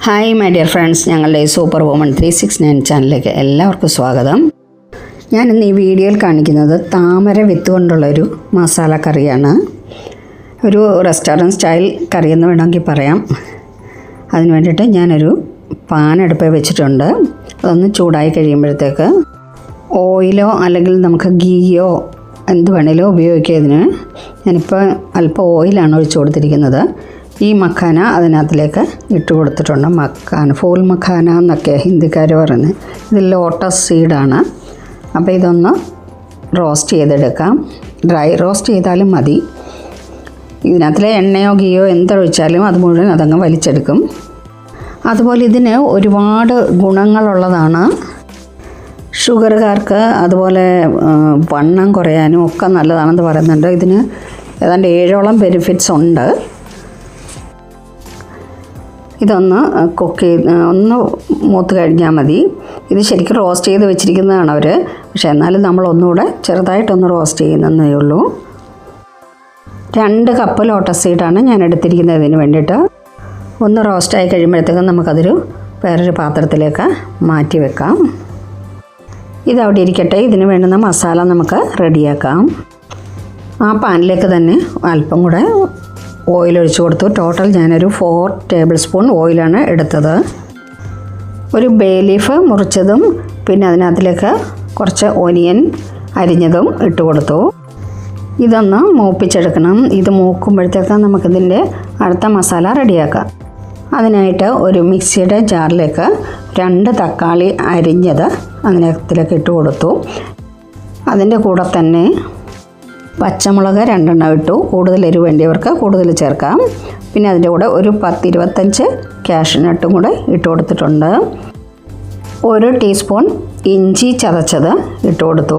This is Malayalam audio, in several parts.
ഹായ് മൈ ഡിയർ ഫ്രണ്ട്സ്, ഞങ്ങളുടെ സൂപ്പർ വുമൺ 369 ചാനലിലേക്ക് എല്ലാവർക്കും സ്വാഗതം. ഞാനിന്ന് ഈ വീഡിയോയിൽ കാണിക്കുന്നത് താമര വിത്ത് കൊണ്ടുള്ളൊരു മസാല കറിയാണ്. ഒരു റെസ്റ്റോറൻറ്റ് സ്റ്റൈൽ കറിയെന്ന് വേണമെങ്കിൽ പറയാം. അതിന് വേണ്ടിയിട്ട് ഞാനൊരു പാൻ അടുപ്പിൽ വെച്ചിട്ടുണ്ട്. അതൊന്ന് ചൂടായി കഴിയുമ്പോഴത്തേക്ക് ഓയിലോ അല്ലെങ്കിൽ നമുക്ക് ഗീയോ എന്ത് വേണേലും ഉപയോഗിക്കുന്നതിന് ഞാനിപ്പോൾ അല്പം ഓയിലാണ് ഒഴിച്ചു കൊടുത്തിരിക്കുന്നത്. ഈ മഖാന അതിനകത്തിലേക്ക് ഇട്ട് കൊടുത്തിട്ടുണ്ട്. ഫൂൽ മഖാന എന്നൊക്കെ ഹിന്ദിക്കാർ പറയുന്നത്. ഇത് ലോട്ടസ് സീഡാണ്. അപ്പോൾ ഇതൊന്ന് റോസ്റ്റ് ചെയ്തെടുക്കാം. ഡ്രൈ റോസ്റ്റ് ചെയ്താലും മതി. ഇതിനകത്തിലെ എണ്ണയോ ഗീയോ എന്തൊഴിച്ചാലും അത് മുഴുവൻ അതങ്ങ് വലിച്ചെടുക്കും. അതുപോലെ ഇതിന് ഒരുപാട് ഗുണങ്ങളുള്ളതാണ്. ഷുഗറുകാർക്ക് അതുപോലെ വണ്ണം കുറയാനും ഒക്കെ നല്ലതാണെന്ന് പറയുന്നുണ്ട്. ഇതിന് ഏതാണ്ട് 7ഓളം ബെനിഫിറ്റ്സ് ഉണ്ട്. ഇതൊന്ന് ഒന്ന് മൂത്ത് കഴിഞ്ഞാൽ മതി. ഇത് ശരിക്കും റോസ്റ്റ് ചെയ്ത് വെച്ചിരിക്കുന്നതാണ് അവർ. പക്ഷേ എന്നാലും നമ്മൾ ഒന്നുകൂടെ ചെറുതായിട്ടൊന്ന് റോസ്റ്റ് ചെയ്യുന്നതേ ഉള്ളൂ. 2 കപ്പ് ലോട്ടസ് സീഡാണ് ഞാൻ എടുത്തിരിക്കുന്നത് ഇതിന് വേണ്ടിയിട്ട്. ഒന്ന് റോസ്റ്റായി കഴിയുമ്പോഴത്തേക്കും നമുക്കതൊരു വേറൊരു പാത്രത്തിലേക്ക് മാറ്റി വെക്കാം. ഇതവിടെ ഇരിക്കട്ടെ. ഇതിന് വേണ്ടുന്ന മസാല നമുക്ക് റെഡിയാക്കാം. ആ പാനിലേക്ക് തന്നെ അല്പം കൂടെ ഓയിൽ ഒഴിച്ചു കൊടുത്തു. ടോട്ടൽ ഞാനൊരു 4 ടേബിൾ സ്പൂൺ ഓയിലാണ് എടുത്തത്. ഒരു ബേ ലീഫ് മുറിച്ചതും പിന്നെ അതിനകത്തിലേക്ക് കുറച്ച് ഓനിയൻ അരിഞ്ഞതും ഇട്ട് കൊടുത്തു. ഇതൊന്ന് മൂപ്പിച്ചെടുക്കണം. ഇത് മൂക്കുമ്പോഴത്തേക്ക് നമുക്കിതിൻ്റെ അടുത്ത മസാല റെഡിയാക്കാം. അതിനായിട്ട് ഒരു മിക്സിയുടെ ജാറിലേക്ക് 2 തക്കാളി അരിഞ്ഞത് അതിനകത്തിലേക്ക് ഇട്ട് കൊടുത്തു. അതിൻ്റെ കൂടെ തന്നെ പച്ചമുളക് 2 എണ്ണം ഇട്ടു. കൂടുതൽ എരിവ് വേണ്ടിയവർക്ക് കൂടുതൽ ചേർക്കാം. പിന്നെ അതിൻ്റെ കൂടെ ഒരു 10-25 കാഷ്യൂനട്ടും കൂടെ ഇട്ട് കൊടുത്തിട്ടുണ്ട്. 1 ടീസ്പൂൺ ഇഞ്ചി ചതച്ചത് ഇട്ട് കൊടുത്തു.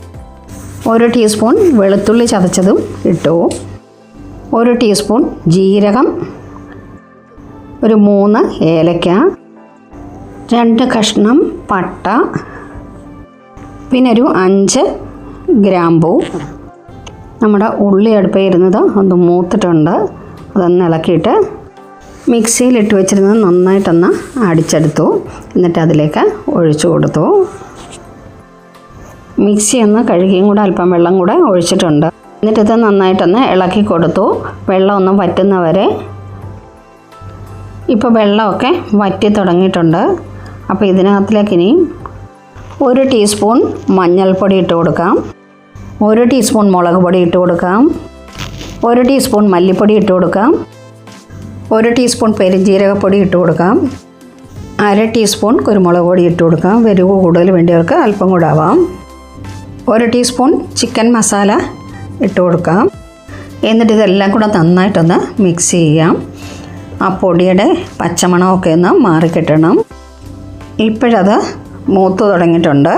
1 ടീസ്പൂൺ വെളുത്തുള്ളി ചതച്ചതും ഇട്ടു. 1 ടീസ്പൂൺ ജീരകം, ഒരു 3 ഏലക്ക, 2 കഷ്ണം പട്ട, പിന്നെ ഒരു 5 ഗ്രാമ്പൂ. നമ്മുടെ ഉള്ളി അടുപ്പിൽ ഇരുന്നത് ഒന്ന് മൂത്തിട്ടുണ്ട്. അതൊന്ന് ഇളക്കിയിട്ട് മിക്സിയിലിട്ട് വെച്ചിരുന്നത് നന്നായിട്ടൊന്ന് അടിച്ചെടുത്തു. എന്നിട്ട് അതിലേക്ക് ഒഴിച്ചു കൊടുത്തു. മിക്സി ഒന്ന് കഴുകിയും കൂടെ അല്പം വെള്ളം കൂടെ ഒഴിച്ചിട്ടുണ്ട്. എന്നിട്ടിത് നന്നായിട്ടൊന്ന് ഇളക്കി കൊടുത്തു. വെള്ളം ഒന്ന് വറ്റുന്നവരെ. ഇപ്പോൾ വെള്ളമൊക്കെ വറ്റി തുടങ്ങിയിട്ടുണ്ട്. അപ്പോൾ ഇതിനകത്തിലേക്ക് ഇനി 1 ടീസ്പൂൺ മഞ്ഞൾപ്പൊടി ഇട്ട് കൊടുക്കാം. 1 ടീസ്പൂൺ മുളക് പൊടി ഇട്ട് കൊടുക്കാം. 1 ടീസ്പൂൺ മല്ലിപ്പൊടി ഇട്ട് കൊടുക്കാം. 1 ടീസ്പൂൺ പെരുംജീരകപ്പൊടി ഇട്ട് കൊടുക്കാം. 1/2 ടീസ്പൂൺ കുരുമുളക് പൊടി ഇട്ട് കൊടുക്കാം. എരിവ് കൂടുതൽ വേണ്ടിയവർക്ക് അല്പം കൂടെ ആവാം. 1 ടീസ്പൂൺ ചിക്കൻ മസാല ഇട്ട് കൊടുക്കാം. എന്നിട്ട് ഇതെല്ലാം കൂടെ നന്നായിട്ടൊന്ന് മിക്സ് ചെയ്യാം. ആ പൊടിയുടെ പച്ചമണമൊക്കെ ഒന്ന് മാറിക്കിട്ടണം. ഇപ്പോഴത് മൂത്ത് തുടങ്ങിയിട്ടുണ്ട്.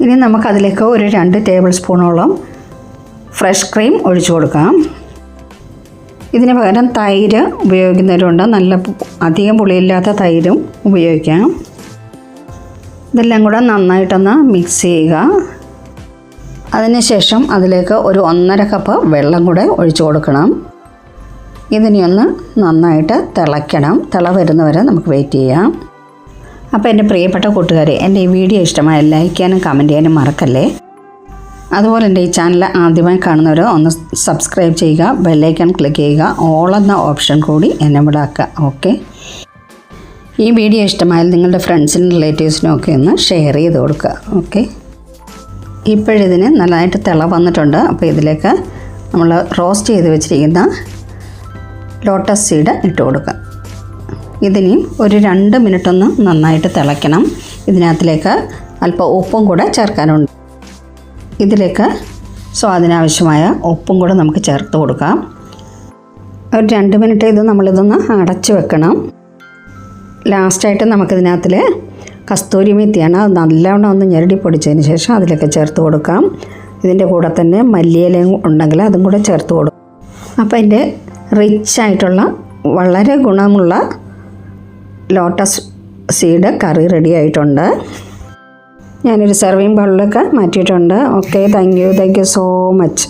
ഇനി നമുക്കതിലേക്ക് ഒരു 2 ടേബിൾ സ്പൂണോളം ഫ്രഷ് ക്രീം ഒഴിച്ചു കൊടുക്കാം. ഇതിന് പകരം തൈര് ഉപയോഗിക്കുന്നവരുണ്ട്. നല്ല അധികം പുളിയില്ലാത്ത തൈരും ഉപയോഗിക്കാം. ഇതെല്ലാം കൂടെ നന്നായിട്ടൊന്ന് മിക്സ് ചെയ്യുക. അതിനുശേഷം അതിലേക്ക് ഒരു 1.5 കപ്പ് വെള്ളം കൂടെ ഒഴിച്ചു കൊടുക്കണം. ഇതിനി ഒന്ന് നന്നായിട്ട് തിളയ്ക്കണം. തിള വരുന്നവരെ നമുക്ക് വെയിറ്റ് ചെയ്യാം. അപ്പോൾ എൻ്റെ പ്രിയപ്പെട്ട കൂട്ടുകാരെ, എൻ്റെ ഈ വീഡിയോ ഇഷ്ടമായ ലൈക്ക് ചെയ്യാനും കമൻറ്റ് ചെയ്യാനും മറക്കല്ലേ. അതുപോലെ എൻ്റെ ഈ ചാനൽ ആദ്യമായി കാണുന്നവർ ഒന്ന് സബ്സ്ക്രൈബ് ചെയ്യുക. ബെല്ലൈക്കൺ ക്ലിക്ക് ചെയ്യുക. ഓൾ എന്ന ഓപ്ഷൻ കൂടി എനേബിൾ ആക്കുക. ഓക്കെ. ഈ വീഡിയോ ഇഷ്ടമായാൽ നിങ്ങളുടെ ഫ്രണ്ട്സിനും റിലേറ്റീവ്സിനും ഒക്കെ ഒന്ന് ഷെയർ ചെയ്ത് കൊടുക്കുക. ഓക്കെ. ഇപ്പോഴിതിന് നല്ലതായിട്ട് തിള വന്നിട്ടുണ്ട്. അപ്പോൾ ഇതിലേക്ക് നമ്മൾ റോസ്റ്റ് ചെയ്ത് വെച്ചിരിക്കുന്ന ലോട്ടസ് സീഡ് ഇട്ട് കൊടുക്കുക. ഇതിനി ഒരു 2 മിനിറ്റ് ഒന്ന് നന്നായിട്ട് തിളയ്ക്കണം. ഇതിനകത്തിലേക്ക് അല്പം ഉപ്പും കൂടെ ചേർക്കാനുണ്ട്. ഇതിലേക്ക് സ്വാദിനാവശ്യമായ ഉപ്പും കൂടെ നമുക്ക് ചേർത്ത് കൊടുക്കാം. ഒരു 2 മിനിറ്റ് നമ്മളിതൊന്ന് അടച്ച് വെക്കണം. ലാസ്റ്റായിട്ട് നമുക്കിതിനകത്തിൽ കസ്തൂരി മെത്തിയാണ്. അത് നല്ലവണ്ണം ഒന്ന് ഞെരടി പൊടിച്ചതിന് ശേഷം അതിലേക്ക് ചേർത്ത് കൊടുക്കാം. ഇതിൻ്റെ കൂടെ തന്നെ മല്ലിയിലയും ഉണ്ടെങ്കിൽ അതും കൂടെ ചേർത്ത് കൊടുക്കും. അപ്പോൾ ഇതിൻ്റെ റിച്ചായിട്ടുള്ള വളരെ ഗുണമുള്ള ലോട്ടസ് സീഡ് കറി റെഡി ആയിട്ടുണ്ട്. ഞാനൊരു സെർവിങ് ബൗളിലൊക്കെ മാറ്റിയിട്ടുണ്ട്. Okay, thank you so much.